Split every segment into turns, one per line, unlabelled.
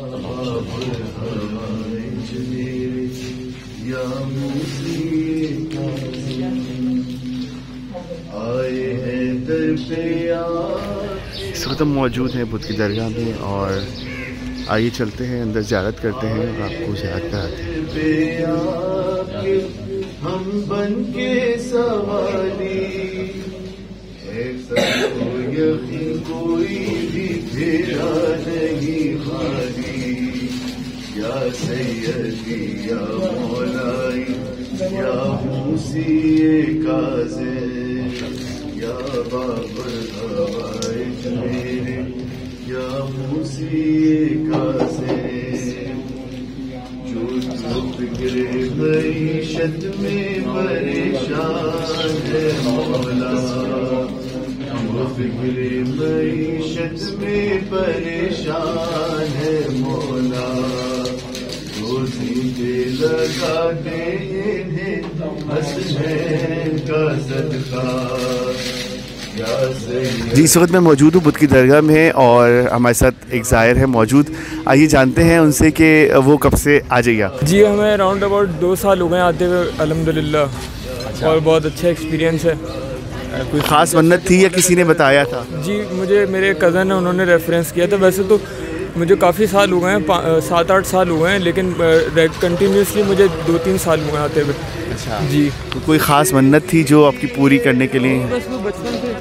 इस वक्त हम मौजूद हैं बुद्ध की दरगाह में और आइए चलते हैं अंदर ज़ियारत करते हैं और आपको ज़ियारत कराते हैं।
हम बन के सवाली कोई भी फेरा नहीं खाली, या सैयदी या मौलाई या मूसी काज़िम या बाबर हवाइज मेरे या मूसी काज़िम, जो फिक्रे मईशत में परेशान है मौला, जो फिक्रे मईशत में परेशान है मौला, रोज़ी लगा दे इन्हें हसनैन का सदका।
जी इस वक्त मैं मौजूद हूँ बुद्ध की दरगाह में और हमारे साथ एक ज़ायर है मौजूद। आइए जानते हैं उनसे कि वो कब से आ जाइए।
जी हमें अराउंड अबाउट 2 साल हो गए आते हुए अल्हम्दुलिल्लाह। और बहुत अच्छा एक्सपीरियंस है।
कोई ख़ास मन्नत थी या किसी ने बताया था?
जी मुझे मेरे कज़न है उन्होंने रेफरेंस किया था। वैसे तो मुझे काफ़ी साल हो गए हैं, 7-8 साल हो गए हैं, लेकिन कंटिन्यूसली मुझे 2-3 साल हुए आते हुए।
अच्छा
जी
तो कोई ख़ास मन्नत थी जो आपकी पूरी करने के लिए?
बस वो बचपन से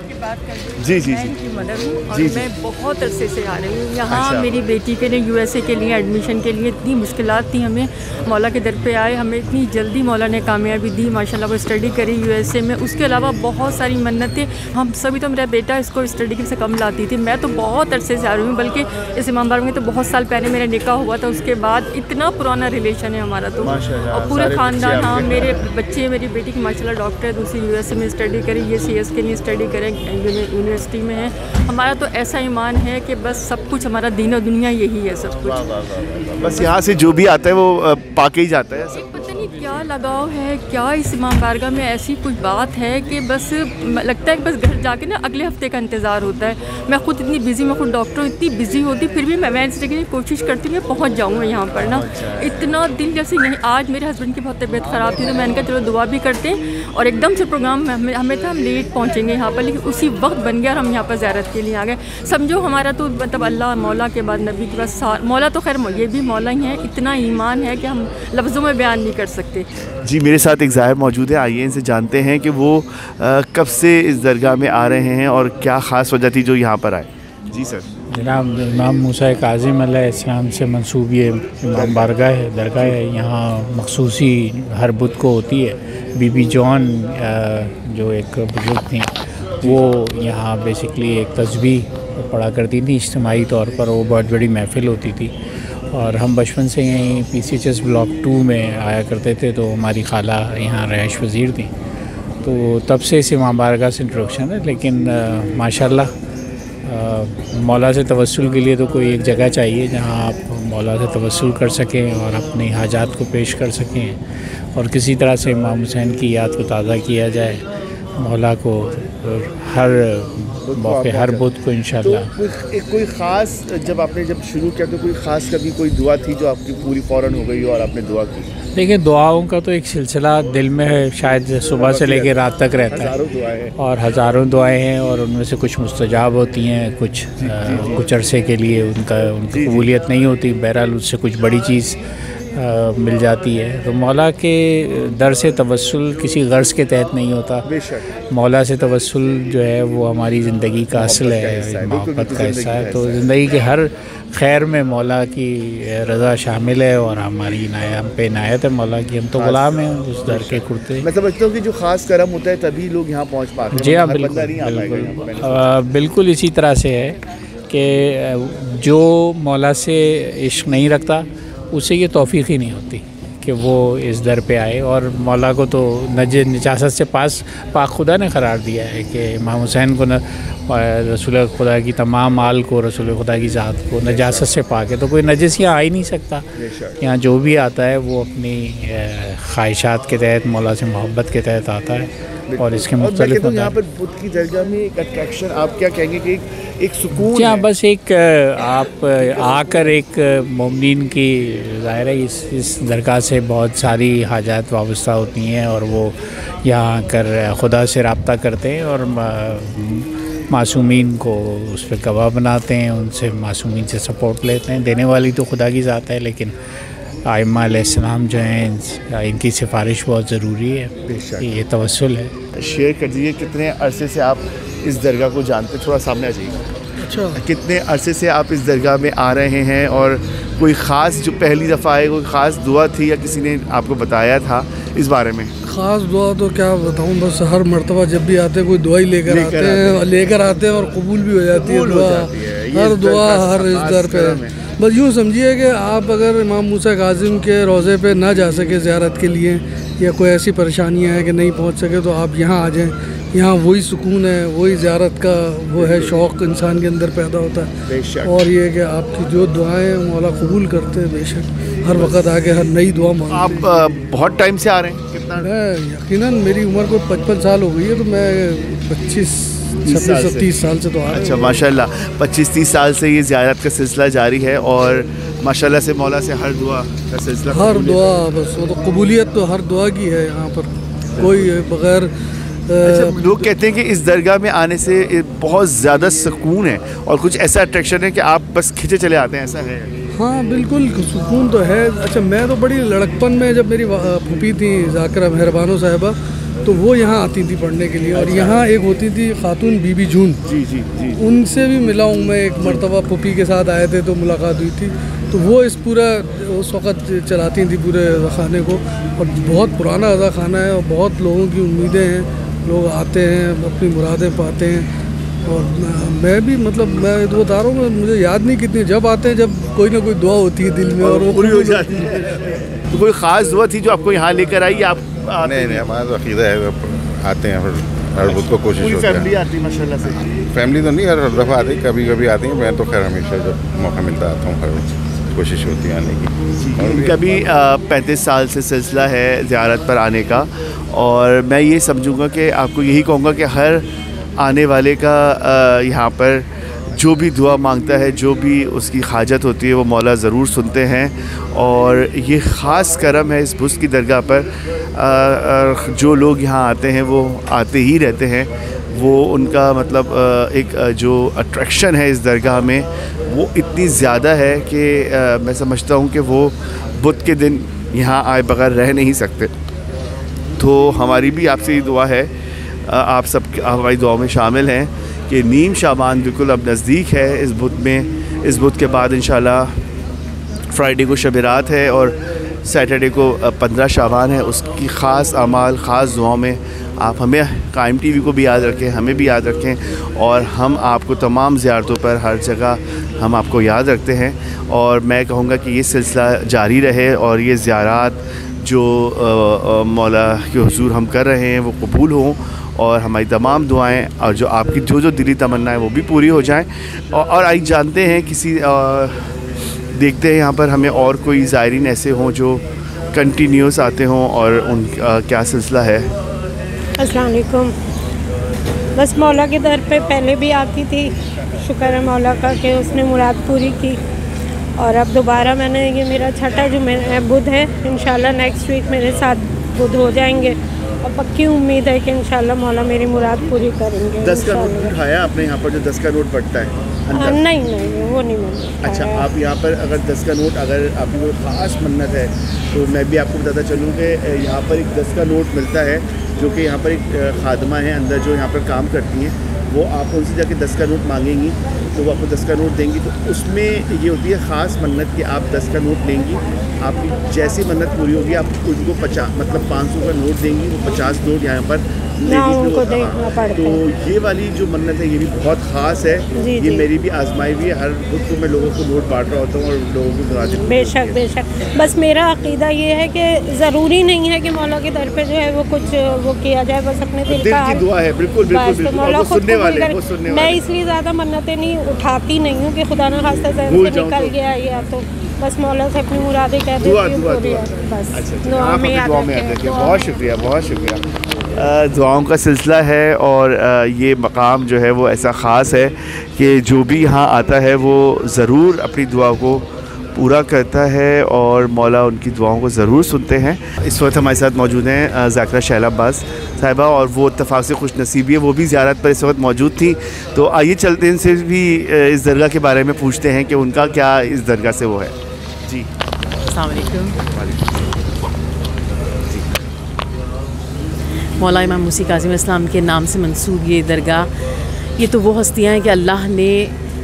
जी जी
मैं इनकी मदर हूँ और
जी,
मैं बहुत अरसे से आ रही हूँ यहाँ।
अच्छा।
मेरी बेटी के लिए यूएसए के लिए एडमिशन के लिए इतनी मुश्किलात थी, हमें मौला के दर पे आए, हमें इतनी जल्दी मौला ने कामयाबी दी माशाल्लाह। वो स्टडी करी यूएसए में, उसके अलावा बहुत सारी मन्नतें हम सभी। तो मेरा बेटा इसको स्टडी से कम लाती थी, मैं तो बहुत अरसे से आ रही हूँ, बल्कि इस इमाम बारगाह में तो बहुत साल पहले मेरा निकाह हुआ था। उसके बाद इतना पुराना रिलेशन है हमारा तो, और पूरे ख़ानदान। हाँ मेरे बच्चे, मेरी बेटी की माशाल्लाह डॉक्टर है, दूसरी यूएसए में स्टडी करी, ये सीएस के लिए स्टडी करें यूनिवर्सिटी में है। हमारा तो ऐसा ईमान है कि बस सब कुछ हमारा दीन और दुनिया यही है सब कुछ।
बस यहाँ से जो भी आता है वो पाके ही जाता है।
पता नहीं क्या लगाव है, क्या इस इमाम बारगाह में ऐसी कुछ बात है कि बस लगता है कि बस घर जाके ना अगले हफ्ते का इंतज़ार होता है। मैं खुद इतनी बिज़ी, मैं खुद डॉक्टर हूँ, इतनी बिज़ी होती, फिर भी मैं इस जगह कोशिश करती हूँ मैं पहुँच जाऊँ यहाँ पर ना। इतना दिल जैसे नहीं। आज मेरे हस्बैंड की बहुत तबीयत ख़राब थी तो मैंने कहा चलो दुआ भी करते हैं, और एकदम से प्रोग्राम हमें था हम लेट पहुँचेंगे यहाँ पर, लेकिन उसी वक्त बन गया और हम यहाँ पर ज़ियारत के लिए आ गए। समझो हमारा तो मतलब अल्लाह मौला के बाद नबी के बाद मौला तो खैर ये भी मौला ही है। इतना ईमान है कि हम लफ्ज़ों में बयान नहीं कर सकते।
जी मेरे साथ एक ज़ाहिर मौजूद है, आइए इनसे जानते हैं कि वो कब से इस दरगाह में आ रहे हैं और क्या ख़ास वजह थी जो यहाँ पर आए। जी सर।
जनाब इमाम मूसा काज़िम अलैहिस्सलाम से मंसूब ये इमाम बारगाह है, दरगाह है। यहाँ मखसूसी हर बुध को होती है। बीबी जॉन जो एक बुजुर्ग थी वो यहाँ बेसिकली एक तस्बीह पढ़ा करती थी इज्तिमाई तौर पर। वो बहुत बड़ी महफ़िल होती थी और हम बचपन से यहीं PCHS ब्लॉक 2 में आया करते थे। तो हमारी खाला यहाँ रहायश वज़ीर थी, तो तब से इस इमाम बारगाह से इंट्रोडक्शन है। लेकिन माशाल्लाह मौला से तवस्सुल के लिए तो कोई एक जगह चाहिए जहाँ आप मौला से तवस्सुल कर सकें और अपनी हाजात को पेश कर सकें और किसी तरह से इमाम हुसैन की याद को ताज़ा किया जाए। मौला को हर मौके हर बुध को इंशाल्लाह।
तो कोई ख़ास जब शुरू किया तो कोई ख़ास कभी कोई दुआ थी जो आपकी पूरी फ़ौरन हो गई और आपने दुआ की?
देखिए दुआओं का तो एक सिलसिला दिल में है, शायद सुबह से लेकर रात तक रहता है और हज़ारों दुआएं हैं और उनमें से कुछ मुस्तजाब होती हैं, कुछ अरसे के लिए उनकी कबूलियत नहीं होती। बहरहाल उससे कुछ बड़ी चीज़ मिल जाती है। तो मौला के दर से तवस्सुल किसी गर्ज़ के तहत नहीं होता। मौला से तवस्सुल जो है वो हमारी ज़िंदगी का असल है, मोहब्बत का हिस्सा है। तो ज़िंदगी के हर खैर में मौला की रज़ा शामिल है और हमारी हम पे इनायत है मौला की। हम तो गुलाम हैं उस दर के कुर्ते।
मैं समझता हूँ कि जो ख़ास करम होता है तभी लोग यहाँ पहुँच पाते हैं।
जी हाँ बिल्कुल, बिल्कुल इसी तरह से है कि जो मौला से इश्क नहीं रखता उसे ये तौफीक ही नहीं होती कि वो इस दर पे आए। और मौला को तो निजासत से पाक खुदा ने करार दिया है कि इमाम हुसैन को रसूल खुदा की तमाम आल को, रसूल खुदा की ज़ात को नजासत से पाक है। तो कोई नजस यहाँ आ ही नहीं सकता। यहाँ जो भी आता है वो अपनी ख्वाहिशात के तहत, मौला से मोहब्बत के तहत आता है और इसके
और मैं
मुख्तलिफ
कहता हूँ यहाँ पर बुद्ध की दरगाह में एक अट्रैक्शन आप क्या कहेंगे कि एक सुकून
हाँ,
है।
बस एक आप आकर एक मोमिन की ज़ाहिर है इस दरगाह से बहुत सारी हाजात वाबस्ता होती हैं और वो यहाँ आकर खुदा से रब्ता करते हैं और मासूमीन को उस पर गवाह बनाते हैं, उनसे मासूमीन से सपोर्ट लेते हैं। देने वाली तो खुदा की ज़ात है, लेकिन आइम्मा अलैहिस्सलाम जो हैं इनकी सिफारिश बहुत ज़रूरी है, ये तवस्सुल है।
शेयर कर दीजिए कितने अरसे से आप इस दरगाह को जानते हैं, थोड़ा सामने आ जाइए।
अच्छा,
कितने अरसे से आप इस दरगाह में आ रहे हैं और कोई ख़ास जो पहली दफ़ा आए कोई ख़ास दुआ थी या किसी ने आपको बताया था इस बारे में?
ख़ास दुआ तो क्या बताऊं, बस हर मर्तबा जब भी आते हैं कोई दुआ ही लेकर आते हैं और कबूल भी हो जाती है दुआ। हर दुआ हर इस दर पे बस यूँ समझिए कि आप अगर इमाम मूसा काज़िम के रोज़े पे ना जा सके ज़ियारत के लिए या कोई ऐसी परेशानियाँ हैं कि नहीं पहुँच सके तो आप यहाँ आ जाएँ। यहाँ वही सुकून है, वही ज़ियारत का वो है शौक़ इंसान के अंदर पैदा होता है। और ये कि आपकी जो दुआएं मौला कबूल करते हैं बेशक, हर वक्त आके हर नई दुआ मांगते हैं।
आप बहुत टाइम से आ रहे हैं? कितना?
मैं यकीनन मेरी उम्र को 55 साल हो गई है, तो मैं 25-30 साल से तो आ रहा हूँ।
अच्छा, माशाल्लाह 25-30 साल से ये ज़ियारत का सिलसिला जारी है और माशाल्लाह से मौला से हर दुआ का सिलसिला,
हर दुआ बस वो तो कबूलियत तो हर दुआ की है यहाँ पर, कोई बग़ैर।
अच्छा, लोग कहते हैं कि इस दरगाह में आने से बहुत ज़्यादा सुकून है और कुछ ऐसा अट्रैक्शन है कि आप बस खींचे चले आते हैं, ऐसा है?
हाँ बिल्कुल, सुकून तो है। अच्छा, मैं तो बड़ी लड़कपन में जब मेरी फूफी थी ज़ाकिरा मेहरबानो साहिबा, तो वो यहाँ आती थी पढ़ने के लिए। और यहाँ एक होती थी खातून बीबी जून,
जी,
उनसे भी मिला हूँ मैं। एक मरतबा फूफी के साथ आए थे तो मुलाकात हुई थी। तो वो उस वक़्त चलाती थी पूरे खाने को, और बहुत पुराना अज़ा खाना है और बहुत लोगों की उम्मीदें हैं, लोग आते हैं अपनी मुरादें पाते हैं। और मैं भी मैं तो बता रहा हूँ, मुझे याद नहीं कितनी जब आते हैं, जब कोई ना कोई दुआ होती है दिल में और वो
पूरी हो जाती है। तो कोई ख़ास दुआ थी जो आपको यहाँ लेकर आई? आप
नहीं, हमारा तो अक़ीदा है, आते हैं हर बुध को कोशिश होती है।
फैमिली आती है माशाल्लाह से?
फैमिली तो नहीं, हर दफ़ा आती है, कभी कभी आती है। मैं तो खैर हमेशा जब मौका मिलता आता हूँ, हर कोशिश होती है आने की।
कभी 35 साल से सिलसिला है ज़ियारत पर आने का, और मैं ये समझूंगा कि आपको यही कहूँगा कि हर आने वाले का यहाँ पर जो भी दुआ मांगता है, जो भी उसकी हाजत होती है, वो मौला ज़रूर सुनते हैं। और ये ख़ास करम है इस बुज़ की दरगाह पर। जो लोग यहाँ आते हैं वो आते ही रहते हैं। वो उनका एक जो अट्रैक्शन है इस दरगाह में वो इतनी ज़्यादा है कि मैं समझता हूँ कि वो बुध के दिन यहाँ आए बगैर रह नहीं सकते। तो हमारी भी आपसे ये दुआ है, आप सब हमारी दुआ में शामिल हैं कि नीम शाबान बिल्कुल अब नज़दीक है। इस बुध के बाद इंशाल्लाह फ्राइडे को शब रात है और सैटरडे को 15 शाबान है। उसकी ख़ास अमाल, ख़ास दुआओं में आप हमें कायम टीवी को भी याद रखें, हमें भी याद रखें, और हम आपको तमाम ज़ियारतों पर हर जगह हम आपको याद रखते हैं। और मैं कहूँगा कि ये सिलसिला जारी रहे और ये ज़ियारत जो मौला के हुज़ूर हम कर रहे हैं वो कबूल हों, और हमारी तमाम दुआएं और जो आपकी जो दिली तमन्ना है वो भी पूरी हो जाएं। और आई जानते हैं देखते हैं यहाँ पर हमें और कोई ज़ायरीन ऐसे हों जो कंटिन्यूस आते हों, और उनका क्या सिलसिला है?
अस्सलाम वालेकुम। बस मौला के दर पे पहले भी आती थी, शुक्र है मौला का कि उसने मुराद पूरी की। और अब दोबारा ये मेरा छठा जो बुध है, इंशाल्लाह नेक्स्ट वीक मेरे 7 बुध हो जाएंगे, और पक्की उम्मीद है कि इंशाल्लाह मौला मेरी मुराद पूरी करेंगे।
10 का नोट उठाया आपने यहाँ पर, जो 10 का नोट पड़ता है?
नहीं वो नहीं मैंने।
अच्छा, आप यहाँ पर अगर 10 का नोट, अगर आपकी कोई ख़ास मन्नत है तो मैं भी आपको बताता चलूँ कि यहाँ पर एक 10 का नोट मिलता है, जो कि यहाँ पर एक खादमा है अंदर जो यहाँ पर काम करती हैं, वो आप उनसे जाके 10 का नोट मांगेंगी तो वो आपको 10 का नोट देंगी। तो उसमें ये होती है ख़ास मन्नत कि आप 10 का नोट लेंगी, आपकी जैसी मन्नत पूरी होगी आप उनको 500 का नोट देंगी, वो 50 नोट यहाँ पर
उनको देखना पड़ता है।
तो ये वाली जो मन्नत है ये भी बहुत ख़ास है। ये मेरी भी आजमाई भी है, हर बुध को मैं लोगों को नोट बांट रहा होता हूँ और लोगों को दुआ देता हूँ।
बेशक बस मेरा अकीदा ये है कि ज़रूरी नहीं है कि मौला के दर पे जो है वो कुछ वो किया जाए, बस अपने दिल
की दुआ है। बिल्कुल
मौला सुनने वाले। मैं इसलिए ज़्यादा मन्नतें नहीं उठाती नहीं हूँ कि खुदा न खास्ता से निकल गया, या तो बस मौला से अपनी मुरादें कह देती हूँ। बस दुआ में याद रखें।
बहुत शुक्रिया। दुआओं का सिलसिला है और ये मकाम जो है वो ऐसा ख़ास है कि जो भी यहाँ आता है वो ज़रूर अपनी दुआ को पूरा करता है और मौला उनकी दुआओं को ज़रूर सुनते हैं। इस वक्त हमारे साथ मौजूद हैं ज़ाकिरा शैला अब्बास साहिबा, और वो इत्तफ़ाक़ से खुश नसीबी है, वो भी ज़ियारत पर इस वक्त मौजूद थी। तो आइए चलते हैं, इनसे भी इस दरगाह के बारे में पूछते हैं कि उनका क्या इस दरगाह से वो है। जी
अस्सलाम वालेकुम। मौला इमाम मूसी काज़िम इस्लाम के नाम से मंसूब ये दरगाह, ये तो वो हस्तियाँ हैं कि अल्लाह ने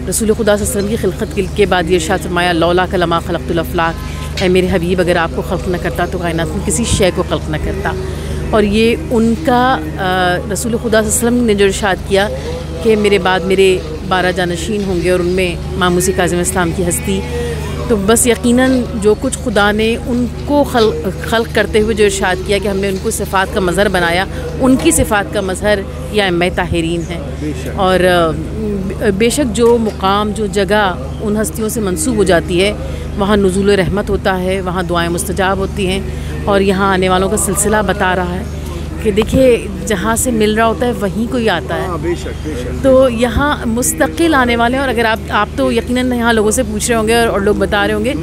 रसूल खुदा सल्लल्लाहु अलैहि वसल्लम की खिलकत के बाद ये इरशाद फरमाया, लौला कलमा खलक़तुल अफ़लाक, ऐ मेरे हबीब अगर आपको खल्क़ न करता तो कायनात में किसी शय को खल्क़ न करता। और ये उनका रसूल खुदा सल्लल्लाहु अलैहि वसल्लम ने जो इरशाद किया कि मेरे बाद मेरे 12 जानशीन होंगे और उनमें इमाम मूसी काज़िम इस्लाम की हस्ती, तो बस यकीनन जो कुछ खुदा ने उनको खल्क़ करते हुए जो इरशाद किया कि हमने उनको सिफ़ात का मज़हर बनाया, उनकी सिफ़ात का मज़हर या अम्मा ताहिरीन है। और बेशक जो मुकाम जो जगह उन हस्तियों से मंसूब हो जाती है वहाँ नुज़ूल रहमत होता है, वहाँ दुआएं मुस्तजाब होती हैं। और यहाँ आने वालों का सिलसिला बता रहा है कि देखिए जहाँ से मिल रहा होता है वहीं कोई आता है। बेशक। तो यहाँ मुस्तकिल आने वाले हैं। और अगर आप तो यकीनन यहाँ लोगों से पूछ रहे होंगे और लोग बता रहे होंगे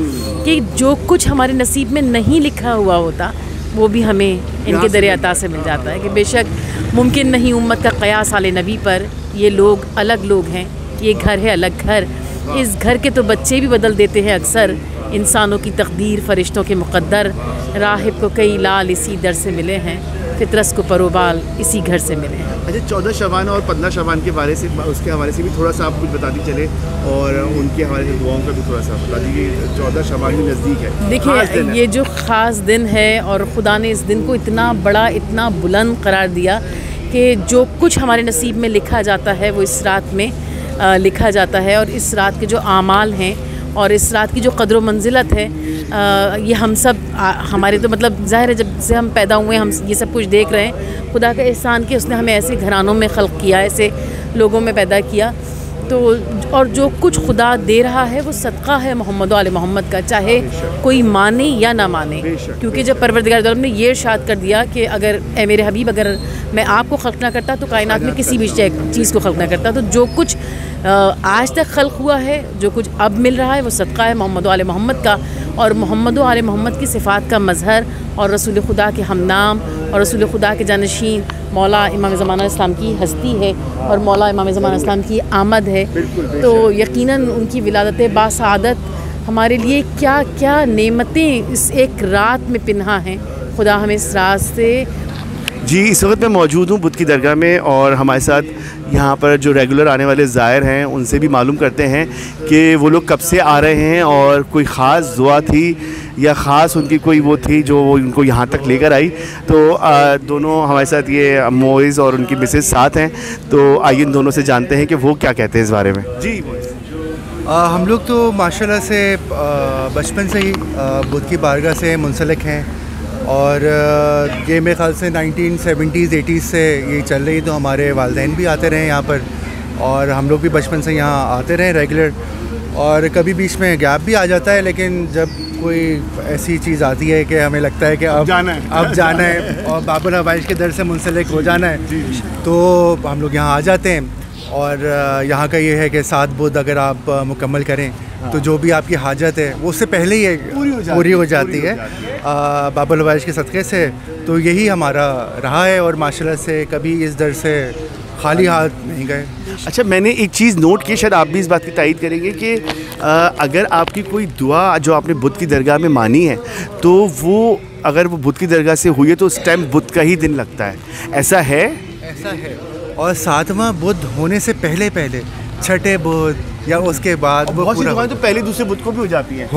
कि जो कुछ हमारे नसीब में नहीं लिखा हुआ होता वो भी हमें इनके दरिया अता से मिल जाता है। कि बेशक मुमकिन नहीं उम्मत का क़यास आले नबी पर, ये लोग अलग लोग हैं, ये घर है अलग घर, इस घर के तो बच्चे भी बदल देते हैं अक्सर, इंसानों की तकदीर फरिश्तों के मुक़द्दर, राहिब को कई लाल इसी दर से मिले हैं, फितरस को परोबाल इसी घर से मिले हैं।
अच्छा, 14 शबान और 15 शबान के बारे से, उसके हवाले से भी थोड़ा सा आप कुछ बता दी चले, और उनके हवाले से दुआओं का भी थोड़ा सा बता दीजिए। 14 शबान भी नज़दीक है।
देखिए ये जो ख़ास दिन है और खुदा ने इस दिन को इतना बड़ा इतना बुलंद करार दिया कि जो कुछ हमारे नसीब में लिखा जाता है वो इस रात में लिखा जाता है। और इस रात के जो आमाल हैं और इस रात की जो कदर व मंजिलत है, ये हम सब हमारे तो मतलब ज़ाहिर है जब से हम पैदा हुए हम ये सब कुछ देख रहे हैं। खुदा का एहसान कि उसने हमें ऐसे घरानों में खल्क़ किया, ऐसे लोगों में पैदा किया। तो और जो कुछ खुदा दे रहा है वो सदका है मोहम्मद आले मोहम्मद का, चाहे कोई माने या ना माने। क्योंकि जब परवरदिगार आलम ने ये इरशाद कर दिया कि अगर ए मेरे हबीब अगर मैं आपको खल्क़ ना करता तो कायनात में किसी भी चीज़ को खल्क़ ना करता, तो जो कुछ आज तक खल्क़ हुआ है, जो कुछ अब मिल रहा है वो सदका है मोहम्मद आले मोहम्मद का। और मोहम्मद आले मोहम्मद की सिफ़ात का मज़हर और रसूल खुदा के हमनाम और रसूल खुदा के जानशीन मौला इमाम ज़माना इस्लाम की हस्ती है और मौला इमाम ज़माना इस्लाम की आमद है। तो यकीनन उनकी विलादत बासआदत हमारे लिए क्या क्या नेमतें इस एक रात में पिन्हा हैं। खुदा हमें इस रात से
जी। इस वक्त मैं मौजूद हूँ बुद्ध की दरगाह में, और हमारे साथ यहाँ पर जो रेगुलर आने वाले ज़ायर हैं उनसे भी मालूम करते हैं कि वो लोग कब से आ रहे हैं और कोई ख़ास दुआ थी या ख़ास उनकी कोई वो थी जो वो उनको यहाँ तक लेकर आई। तो दोनों हमारे साथ ये मोइज़ और उनकी मिसेस साथ हैं, तो आइए इन दोनों से जानते हैं कि वो क्या कहते हैं इस बारे में। जी
हम लोग तो माशाल्लाह से बचपन से ही बुद्ध की बारगाह से मुंसलिक हैं, और ये मेरे ख़्याल से 1970s 80s से ये चल रही। तो हमारे वालिदैन भी आते रहे यहाँ पर, और हम लोग भी बचपन से यहाँ आते रहे रेगुलर। और कभी बीच में गैप भी आ जाता है, लेकिन जब कोई ऐसी चीज़ आती है कि हमें लगता है कि अब जाना है और बाबुल हवाइज के दर से मुंसलिक हो जाना है, तो हम लोग यहाँ आ जाते हैं। और यहाँ का ये है कि 7 बुध अगर आप मुकम्मल करें तो जो भी आपकी हाजत है वो उससे पहले ही पूरी हो जाती है बाबुल हवाइज के सदक़े से। तो यही हमारा रहा है, और माशाल्लाह से कभी इस दर से खाली हाथ नहीं गए।
अच्छा, मैंने एक चीज़ नोट की, शायद आप भी इस बात की तायीद करेंगे कि अगर आपकी कोई दुआ जो आपने बुद्ध की दरगाह में मानी है, तो वो अगर वो बुद्ध की दरगाह से हुई है तो उस टाइम बुद्ध का ही दिन लगता है, ऐसा है?
ऐसा है। और 7वां बुद्ध होने से पहले छठे बुद्ध या उसके बाद वो पूरा
तो पहले दूसरे बुद्ध को भी हो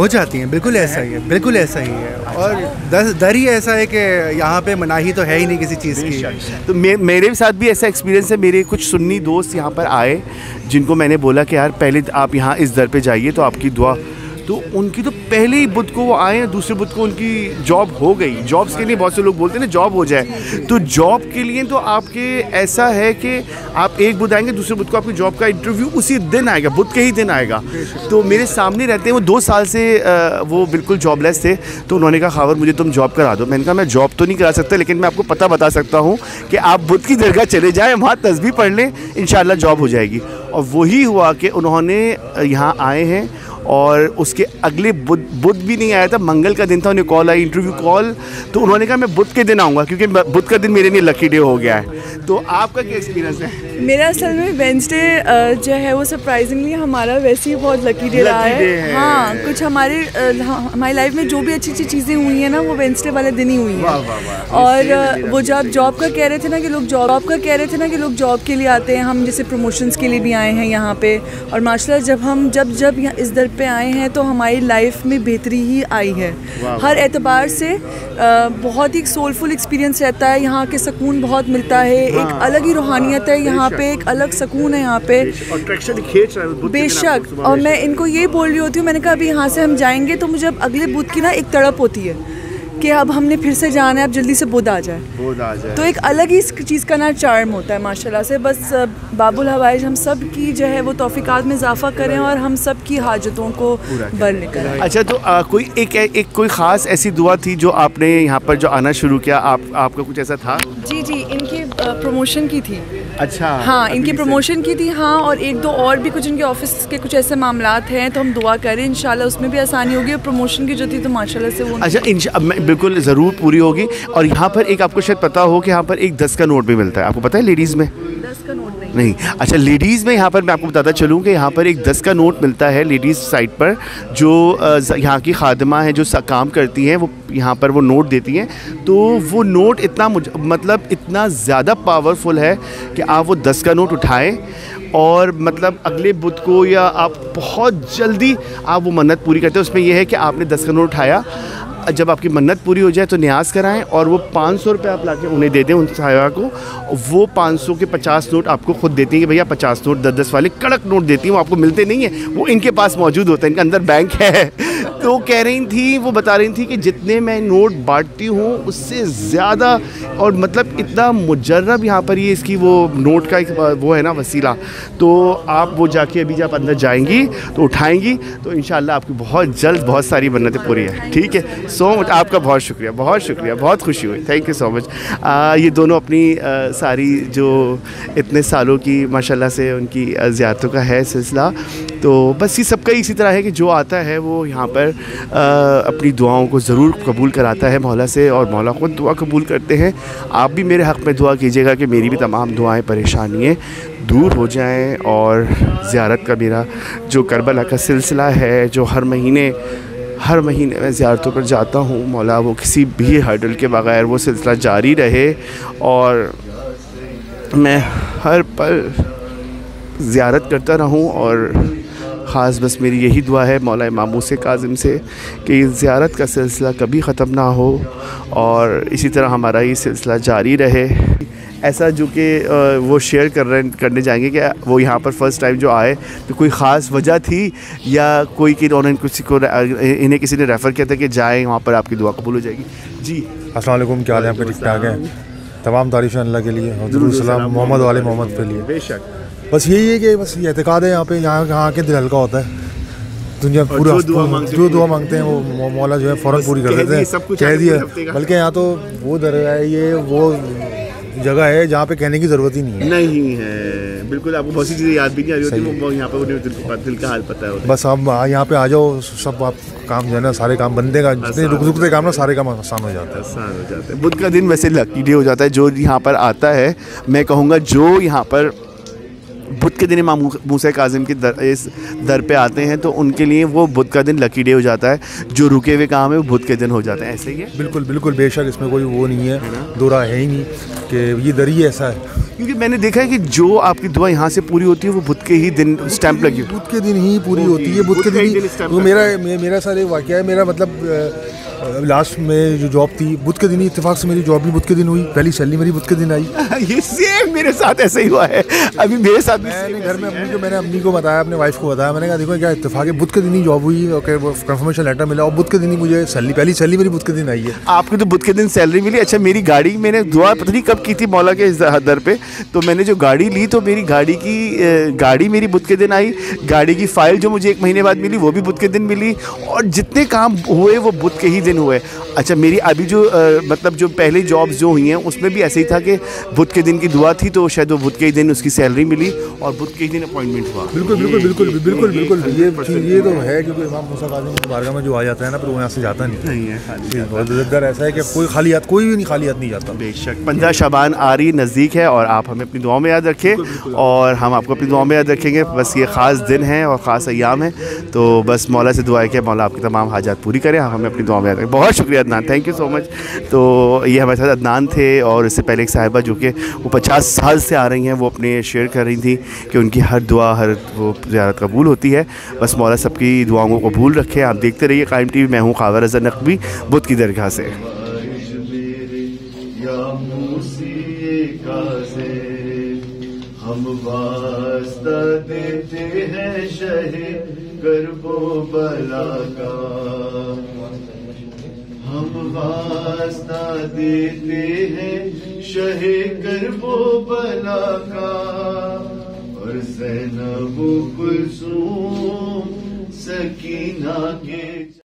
जाती हैं।
बिल्कुल ऐसा ही है, बिल्कुल ऐसा ही है। और दर ही ऐसा है कि यहाँ पे मनाही तो है ही नहीं किसी चीज़ की।
तो मेरे साथ भी ऐसा एक्सपीरियंस है। मेरे कुछ सुन्नी दोस्त यहाँ पर आए जिनको मैंने बोला कि यार पहले आप यहाँ इस दर पे जाइए तो आपकी दुआ, तो तो उनकी तो पहले ही बुध को वो आए, दूसरे बुध को उनकी जॉब हो गई। जॉब्स के लिए बहुत से लोग बोलते हैं ना जॉब हो जाए, तो जॉब के लिए तो आपके ऐसा है कि आप एक बुध आएंगे, दूसरे बुध को आपकी जॉब का इंटरव्यू उसी दिन आएगा, बुध के ही दिन आएगा। तो मेरे सामने रहते हैं वो 2 साल से वो बिल्कुल जॉबलेस थे, तो उन्होंने कहा खावर मुझे तुम जॉब करा दो। मैंने कहा मैं जॉब तो नहीं करा सकता, लेकिन मैं आपको पता बता सकता हूँ कि आप बुध की दरगाह चले जाएँ, वहाँ तस्बीह पढ़ लें, इंशाल्लाह जॉब हो जाएगी। और वही हुआ कि उन्होंने यहाँ आए हैं और उसके अगले बुध भी नहीं आया था, मंगल का दिन था, उन्हें कॉल आई, इंटरव्यू कॉल, तो उन्होंने कहा मैं बुध के दिन आऊँगा क्योंकि बुध का दिन मेरे लिए लकी डे हो गया है। तो आपका क्या एक्सपीरियंस है?
मेरा असल में वेंसडे जो है वो सरप्राइजिंगली हमारा वैसे ही बहुत लकी डे रहा है। हाँ, कुछ हमारी लाइफ में जो भी अच्छी अच्छी चीज़ें हुई हैं ना वो वेंसडे वाले दिन ही हुई हैं। और वो जब जॉब का कह रहे थे ना कि लोग जॉब के लिए आते हैं, हम जैसे प्रमोशंस के लिए भी आए हैं यहाँ पे, और माशाल्लाह जब हम जब यहाँ इस दर पे आए हैं तो हमारी लाइफ में बेहतरी ही आई है हर एतबार से। बहुत ही सोलफुल एक्सपीरियंस रहता है, यहाँ के सुकून बहुत मिलता है, एक अलग ही रूहानियत है यहाँ पे, एक अलग सुकून है यहाँ पे बेशक। और मैं इनको ये बोल रही होती हूँ, मैंने कहा अभी यहाँ से हम जाएंगे तो मुझे अब अगले बुध की ना एक तड़प होती है कि अब हमने फिर से जाना है, अब जल्दी से बुध आ जाए। तो एक अलग ही इस चीज़ का ना चार्म होता है माशाल्लाह से। बस बाबुल हवाइज हम सब की जो है वो तौफीकात में इजाफा करें और हम सब की हाजतों को भर लेकर आए।
अच्छा, तो कोई एक कोई ख़ास ऐसी दुआ थी जो आपने यहाँ पर जो आना शुरू किया, आपका कुछ ऐसा था?
जी, इनके प्रमोशन की थी।
अच्छा,
हाँ, इनकी प्रमोशन की थी। हाँ, और 1-2 और भी कुछ इनके ऑफिस के कुछ ऐसे मामलात हैं, तो हम दुआ करें इंशाल्लाह उसमें भी आसानी होगी। और प्रमोशन की जो थी तो माशाल्लाह से वो
अच्छा बिल्कुल ज़रूर पूरी होगी। और यहाँ पर एक आपको शायद पता हो कि यहाँ पर एक 10 का नोट भी मिलता है, आपको पता है लेडीज़ में?
10 का नोट
नहीं। अच्छा, लेडीज़ में यहाँ पर मैं आपको बताता चलूँ कि यहाँ पर एक 10 का नोट मिलता है लेडीज़ साइड पर, जो यहाँ की खादिमा हैं जो काम करती हैं, वो यहाँ पर वो नोट देती हैं। तो वो नोट इतना मतलब इतना ज़्यादा पावरफुल है कि आप वो 10 का नोट उठाएं और मतलब अगले बुध को या आप बहुत जल्दी आप वो मन्नत पूरी करते हैं। उसमें यह है कि आपने 10 का नोट उठाया, जब आपकी मन्नत पूरी हो जाए तो न्याज कराएं और वो 500 रुपये आप लाके उन्हें दे दें उन साहिबा को। वो 500 के 50 नोट आपको खुद देती हैं कि भैया 50 नोट 10-10 वाले कड़क नोट देती हैं, वो आपको मिलते नहीं हैं, वो इनके पास मौजूद होते हैं, इनके अंदर बैंक है। तो कह रही थी, वो बता रही थी कि जितने मैं नोट बांटती हूँ उससे ज़्यादा, और मतलब इतना मुजर्रब यहाँ पर ये इसकी वो नोट का एक वो है ना वसीला। तो आप वो जाके अभी जब अंदर जाएंगी तो उठाएंगी तो इंशाल्लाह आपकी बहुत जल्द बहुत सारी मन्नतें पूरी हैं। ठीक है, सो मच, आपका बहुत शुक्रिया, बहुत खुशी हुई, थैंक यू सो मच। ये दोनों अपनी सारी जो इतने सालों की माशाल्लाह से उनकी ज़ियारतों का है सिलसिला। तो बस ये सबका इसी तरह है कि जो आता है वो यहाँ पर अपनी दुआओं को ज़रूर कबूल कराता है मौला से, और मौला ख़ुद दुआ कबूल करते हैं। आप भी मेरे हक़ में दुआ कीजिएगा कि मेरी भी तमाम दुआएं परेशानियाँ दूर हो जाएं, और ज़ियारत का मेरा जो करबला का सिलसिला है, जो हर महीने मैं ज़ियारतों पर जाता हूँ, मौला वो किसी भी हर्डल के बग़ैर वो सिलसिला जारी रहे और मैं हर पल ज़ियारत करता रहूँ। और ख़ास बस मेरी यही दुआ है मौला इमाम मूसा काज़िम से कि ज़ियारत का सिलसिला कभी ख़त्म ना हो और इसी तरह हमारा ये सिलसिला जारी रहे। ऐसा जो कि वो शेयर करने जाएंगे कि वो यहाँ पर फ़र्स्ट टाइम जो आए तो कोई ख़ास वजह थी या कोई कि उन्होंने इन्हें किसी ने रेफ़र किया था कि जाएँ वहाँ पर आपकी दुआ कबूल हो जाएगी। जी
अस्सलाम वालेकुम, क्या हाल है आपका? ठीक ठाक है, तमाम तारीफ़ अल्लाह के लिए, हज़रत सलाम मोहम्मद वाले मोहम्मद के लिए।
बेशक,
बस यही है कि बस ये एतक़ाद है यहाँ पे, यहाँ के दिल हल्का होता है। दुनिया पूरा जो दुआ मांगते हैं वो मौला जो है फ़ौरन पूरी कर देते हैं, कह दिया। बल्कि यहाँ तो वो दरगाह है, ये वो जगह है जहाँ पे कहने की ज़रूरत ही नहीं
है। बिल्कुल, आपको बहुत सी चीज़ें याद भी नहीं आ रही होती, वो यहाँ पर दिल का हाल पता है।
बस आप यहाँ पे आ जाओ, सब आप काम जो है ना सारे काम बंदे का जितने रुकते काम ना सारे काम आसान हो जाते हैं।
बुध का दिन वैसे लकी डे हो जाता है जो यहाँ पर आता है। मैं कहूँगा जो यहाँ पर बुध के दिन इमाम मूसा काज़िम की इस दर पे आते हैं तो उनके लिए वो बुध का दिन लकी डे हो जाता है। जो रुके हुए काम है वो बुध के दिन हो जाते हैं। ऐसे ही है?
बिल्कुल बेशक, इसमें कोई वो नहीं है, दो राह है ही नहीं कि ये दर ही ऐसा है।
क्योंकि मैंने देखा है कि जो आपकी दुआ यहाँ से पूरी होती है वो बुध के ही दिन स्टैंप लगी,
बुध के दिन ही पूरी होती है। बुध के दिन ही मेरा सारे वाक़या है। मेरा मतलब लास्ट में जो जॉब थी बुध के दिन ही, इत्तेफाक से मेरी जॉब भी बुध के दिन हुई, पहली सैलरी मेरी बुध के दिन आई।
ये सेम मेरे साथ ऐसे ही हुआ है, अभी मेरे साथ
मैंने घर में मैंने अम्मी को बताया, अपने वाइफ को बताया, मैंने कहा देखो क्या इत्तेफाक है, बुध के दिन ही जॉब हुई, ओके कंफर्मेशन लेटर मिला और बुध के दिन ही मुझे सैलरी, पहली सैलरी मेरी बुध के दिन आई है।
आपको तो बुध के दिन सैलरी मिली। अच्छा, मेरी गाड़ी मैंने दुआ पता नहीं कब की थी मौला के दर पे, तो मैंने जो गाड़ी ली तो मेरी गाड़ी मेरी बुध के दिन आई, गाड़ी की फ़ाइल जो मुझे 1 महीने बाद मिली वो भी बुध के दिन मिली, और जितने काम हुए वो बुध के ही दिन हुए। अच्छा, मेरी अभी जो मतलब जो पहले जॉब्स जो हुई हैं उसमें भी ऐसे ही था कि बुध के दिन की दुआ थी तो शायद वो बुध के ही दिन उसकी सैलरी मिली और बुध के ही दिन अपॉइंटमेंट हुआ।
बिल्कुल बिल्कुल बिल्कुल बिल्कुल बिल्कुल ये तो है, क्योंकि इमाम मूसा काज़िम की बारगाह में जो आ जाता है ना, फिर वो यहाँ से जाता नहीं है। बहुत इधर ऐसा है कि कोई भी नहीं खाली हाथ नहीं जाता।
बेशक 15 शाबान आ रही नज़दीक है और आप हमें अपनी दुआओं में याद रखें और हम आपको अपनी दुआओं में याद रखेंगे। बस ये ख़ास दिन है और ख़ास अय्याम है, तो बस मौला से दुआ है कि मौला आपकी तमाम हाजात पूरी करें, आप हमें अपनी दुआओं में याद रखें। बहुत शुक्रिया Adnan, thank you so much. तो ये हमारे साथ अदनान थे और इससे पहले एक साहिबा जो कि वो 50 साल से आ रही हैं, वो अपने शेयर कर रही थी कि उनकी हर दुआ हर वो ज़ियारत कबूल होती है। बस मौला सबकी दुआओं को कबूल रखे। आप देखते रहिए कायम टीवी। मैं हूँ ख़ावर रज़ा नकवी, बुध की दरगाह से।
हम वास्ता देते हैं शहे गर्बो बला का, हम वास्ता देते हैं शहे गर्बो बला का, और ज़ैनब कुलसूम सकीना के